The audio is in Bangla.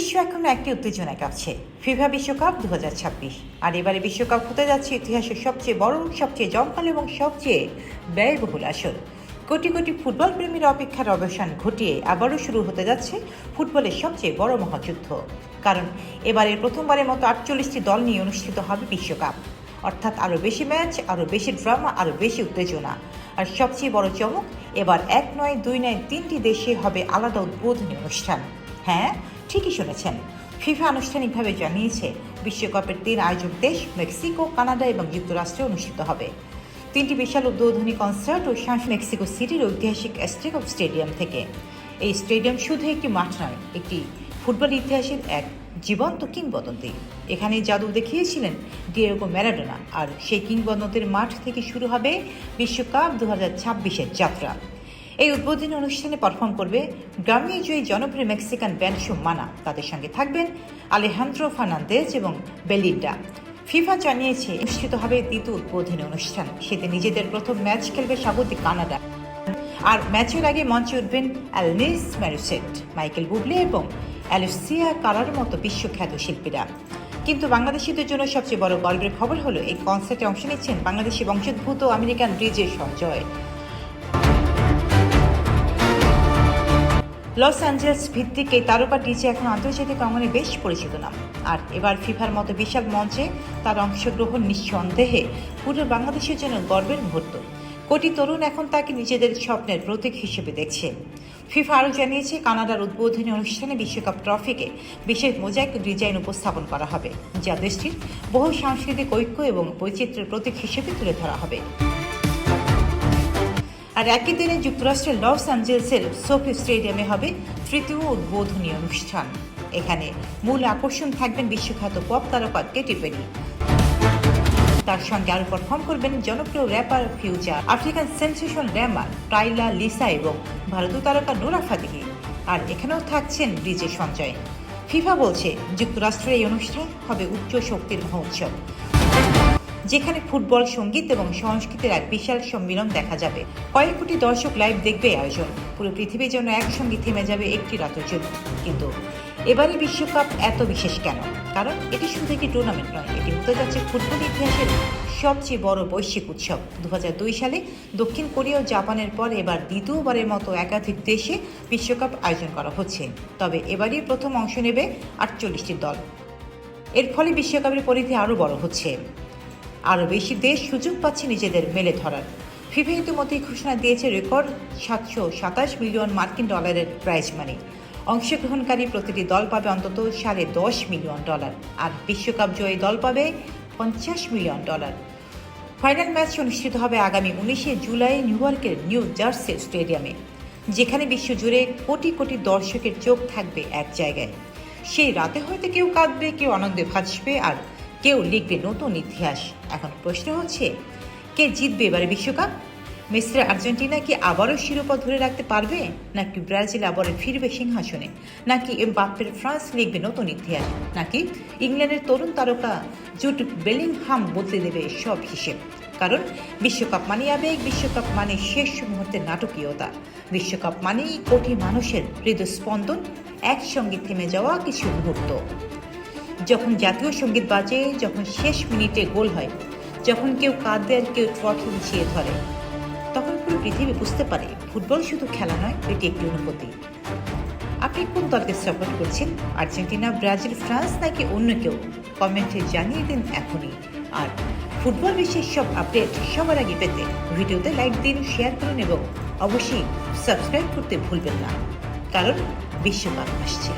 বিশ্ব এখন একটি উত্তেজনায় কাঁপছে। ফিফা বিশ্বকাপ 2026। আর এবারে বিশ্বকাপ হতে যাচ্ছে ইতিহাসের সবচেয়ে বড়, সবচেয়ে জমকালো এবং সবচেয়ে ব্যয়বহুল আসর। কোটি কোটি ফুটবল প্রেমীর অপেক্ষার অবসান ঘটিয়ে আবারও শুরু হতে যাচ্ছে ফুটবলের সবচেয়ে বড় মহাযুদ্ধ। কারণ এবারে প্রথমবারের মতো 48টি দল নিয়ে অনুষ্ঠিত হবে বিশ্বকাপ। অর্থাৎ আরও বেশি ম্যাচ, আরও বেশি ড্রামা, আরও বেশি উত্তেজনা। আর সবচেয়ে বড় চমক, এবার এক নয়, দুই নয়, 3টি দেশে হবে আলাদা উদ্বোধনী অনুষ্ঠান। হ্যাঁ, ঠিকই শুনেছেন। ফিফা আনুষ্ঠানিকভাবে জানিয়েছে বিশ্বকাপের 3 আয়োজক দেশ মেক্সিকো, কানাডা এবং যুক্তরাষ্ট্রে অনুষ্ঠিত হবে। 3টি বিশাল উদ্বোধনী কনসার্ট ও মেক্সিকো সিটির ঐতিহাসিক অ্যাজটেকা স্টেডিয়াম থেকে। এই স্টেডিয়াম শুধু একটি মাঠ নয়, একটি ফুটবল ইতিহাসের এক জীবন্ত কিংবদন্তি। এখানে জাদু দেখিয়েছিলেন ডিয়েগো ম্যারাডোনা। আর সেই কিংবদন্তির মাঠ থেকে শুরু হবে বিশ্বকাপ 2026-এর যাত্রা। এই উদ্বোধনী অনুষ্ঠানে পারফর্ম করবে গ্রামী জয়ী জনপ্রিয় মেক্সিকান ব্যান্ড শো মানা। তাদের সঙ্গে থাকবেন আলেহান্দ্রো ফার্নান্দেজ এবং বেলিন্ডা। ফিফা জানিয়েছে অনুষ্ঠিত হবে দ্বিতীয় উদ্বোধনী অনুষ্ঠান। সেতে নিজেদের প্রথম ম্যাচ খেলবে স্বাগতিক কানাডা। আর ম্যাচের আগে মঞ্চে উঠবেন অ্যালনিস ম্যারুসেট, মাইকেল বুবলে এবং অ্যালুসিয়া কারার মতো বিশ্বখ্যাত শিল্পীরা। কিন্তু বাংলাদেশিদের জন্য সবচেয়ে বড় গর্বের খবর হলো এই কনসার্টে অংশ নিচ্ছেন বাংলাদেশি বংশোদ্ভূত American DJ Sanjay. Los Angeles ভিত্তিক এই তারকা ডিজে এখন আন্তর্জাতিক অঙ্গনে বেশ পরিচিত নাম। আর এবার ফিফার মতো বিশাল মঞ্চে তার অংশগ্রহণ নিঃসন্দেহে পুরো বাংলাদেশের জন্য গর্বের মুহূর্ত। কোটি তরুণ এখন তাকে নিজেদের স্বপ্নের প্রতীক হিসেবে দেখছে। ফিফা আরও জানিয়েছে কানাডার উদ্বোধনী অনুষ্ঠানে বিশ্বকাপ ট্রফিকে বিশেষ মোজাইক ডিজাইন উপস্থাপন করা হবে, যা দেশটির বহু সাংস্কৃতিক ঐক্য এবং বৈচিত্র্যের প্রতীক হিসেবে তুলে ধরা হবে। আর একই দিনে যুক্তরাষ্ট্রের লস অ্যাঞ্জেলসের সোফি স্টেডিয়ামে হবে তৃতীয় উদ্বোধনী অনুষ্ঠান। এখানে মূল আকর্ষণ থাকবেন বিশ্বখ্যাত পপ তারকা কেটি পেরি। তার সঙ্গে আরও পারফর্ম করবেন জনপ্রিয় র্যাপার ফিউচার, আফ্রিকান সেন্সেশন র্যামার টাইলা লিসা এবং ভারতীয় তারকা নোরা ফাতেহি। আর এখানেও থাকছেন ডিজে সঞ্জয়। ফিফা বলছে যুক্তরাষ্ট্রের এই অনুষ্ঠান হবে উচ্চ শক্তির মহোৎসব, যেখানে ফুটবল, সঙ্গীত এবং সংস্কৃতির এক বিশাল সম্মিলন দেখা যাবে। কয়েক কোটি দর্শক লাইভ দেখবে আয়োজন। পুরো পৃথিবীর জন্য একসঙ্গে থেমে যাবে একটি রাতের জন্য। কিন্তু এবারে বিশ্বকাপ এত বিশেষ কেন? কারণ এটি শুধু একটি টুর্নামেন্ট নয়, এটি হতে যাচ্ছে ফুটবল ইতিহাসের সবচেয়ে বড় বৈশ্বিক উৎসব। 2002 সালে দক্ষিণ কোরিয়া ও জাপানের পর এবার দ্বিতীয়বারের মতো একাধিক দেশে বিশ্বকাপ আয়োজন করা হচ্ছে। তবে এবারই প্রথম অংশ নেবে 48টি দল। এর ফলে বিশ্বকাপের পরিধি আরও বড় হচ্ছে। আরও বেশি দেশ সুযোগ পাচ্ছে নিজেদের মেলে ধরার। ফিফা ইতিমধ্যেই ঘোষণা দিয়েছে রেকর্ড 727 মিলিয়ন মার্কিন ডলারের প্রাইজ মানি। অংশগ্রহণকারী প্রতিটি দল পাবে অন্তত $10.5 মিলিয়ন। আর বিশ্বকাপ জয়ী দল পাবে $50 মিলিয়ন। ফাইনাল ম্যাচ অনুষ্ঠিত হবে আগামী 19 জুলাই নিউ ইয়র্কের নিউ জার্সি স্টেডিয়ামে, যেখানে বিশ্বজুড়ে কোটি কোটি দর্শকের চোখ থাকবে এক জায়গায়। সেই রাতে হয়তো কেউ কাঁদবে, কেউ আনন্দে ভাসবে, আর কেউ লিখবে নতুন ইতিহাস। এখন প্রশ্ন হচ্ছে, কে জিতবে এবারে বিশ্বকাপ? মিস্টার আর্জেন্টিনা কি আবারও শিরোপা ধরে রাখতে পারবে, নাকি ব্রাজিল আবারও ফিরবে সিংহাসনে, নাকি এমবাপ্পের ফ্রান্স লিখবে নতুন ইতিহাস, নাকি ইংল্যান্ডের তরুণ তারকা জুড বেলিংহাম বদলে দেবে সব হিসেব? কারণ বিশ্বকাপ মানে আবেগ, বিশ্বকাপ মানে শেষ মুহূর্তের নাটকীয়তা, বিশ্বকাপ মানেই কোটি মানুষের হৃদস্পন্দন, একসঙ্গে থেমে যাওয়া কিছু মুহূর্ত। যখন জাতীয় সঙ্গীত বাজে, যখন শেষ মিনিটে গোল হয়, যখন কেউ কাঁদে আর কেউ ট্রফি উঠিয়ে ধরে, তখন পুরো পৃথিবী বুঝতে পারে ফুটবল শুধু খেলা নয়, এটি একটি অনুভূতি। আপনি কোন দলকে সাপোর্ট করছেন? আর্জেন্টিনা, ব্রাজিল, ফ্রান্স নাকি অন্য কেউ? কমেন্টে জানিয়ে দিন এখনই। আর ফুটবল বিশ্বের সব আপডেট সবার আগে পেতে ভিডিওতে লাইক দিন, শেয়ার করুন এবং অবশ্যই সাবস্ক্রাইব করতে ভুলবেন না, কারণ বিশ্বকাপ আসছে।